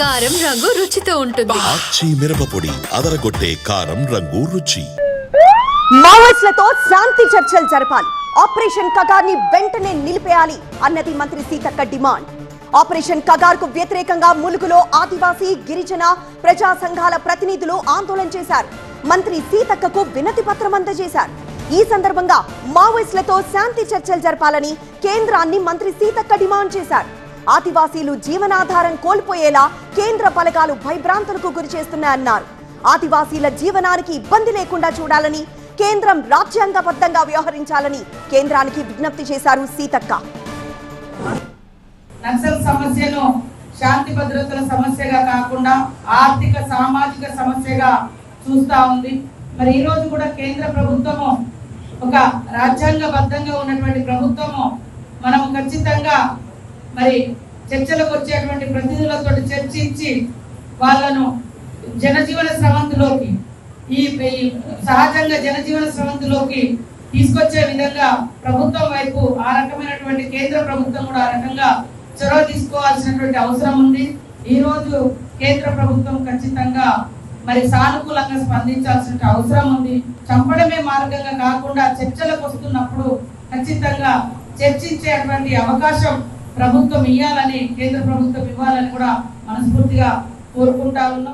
కారం రంగు రుచితో ఉంటుంది. ఆచి మిరపపొడి అదరగొట్టే కారం రంగు రుచి. మావోయిస్టులతో శాంతి చర్చలు జరపాలి. ఆపరేషన్ కగార్ ని వెంటనే నిలిపేయాలి అన్నది మంత్రి సీతక్క డిమాండ్. ఆపరేషన్ కగార్ కు వ్యతిరేకంగా ములుగులో ఆదివాసీ గిరిజన ప్రజా సంఘాల ప్రతినిధులు ఆందోళన చేశారు. మంత్రి సీతక్కకు వినతి పత్రం అందజేశారు. ఈ సందర్భంగా మావోయిస్టులతో శాంతి చర్చలు జరపాలని కేంద్రాన్ని మంత్రి సీతక్క డిమాండ్ చేశారు. ఆదివాసీలు జీవనాధారం కోల్పోయేలా కేంద్ర పథకాలు భయభ్రాంతులకు గురి చేస్తున్నాయన్నారు. ఆదివాసీల జీవనానికి ఇబ్బంది లేకుండా చూడాలని, కేంద్రం రాజ్యాంగబద్ధంగా వ్యవహరించాలని కేంద్రానికి విజ్ఞప్తి చేశారు సీతక్క. నక్సల్ సమస్యను శాంతి భద్రతల సమస్యగా కాకుండా ఆర్థిక సామాజిక సమస్యగా చూస్తా ఉంది. మరి ఈ రోజు కూడా కేంద్ర ప్రభుత్వము ఒక రాజ్యాంగబద్ధంగా ఉన్నటువంటి ప్రభుత్వము మనం ఖచ్చితంగా మరి చర్చలకు వచ్చేటువంటి ప్రతినిధులతో చర్చించి వాళ్ళను జనజీవన స్రవంతిలోకి ఈ సహజంగా జనజీవన స్రవంతిలోకి తీసుకొచ్చే విధంగా ప్రభుత్వం వైపు ఆ రకమైనటువంటి కేంద్ర ప్రభుత్వం కూడా ఆ రకంగా చొరవ తీసుకోవాల్సినటువంటి అవసరం ఉంది. ఈ రోజు కేంద్ర ప్రభుత్వం ఖచ్చితంగా మరి సానుకూలంగా స్పందించాల్సిన అవసరం ఉంది. చంపడమే మార్గంగా కాకుండా చర్చలకు వస్తున్నప్పుడు ఖచ్చితంగా చర్చించేటువంటి అవకాశం ప్రభుత్వం ఇవ్వాలని, కేంద్ర ప్రభుత్వం ఇవ్వాలని కూడా మనస్ఫూర్తిగా కోరుకుంటా ఉన్నాం.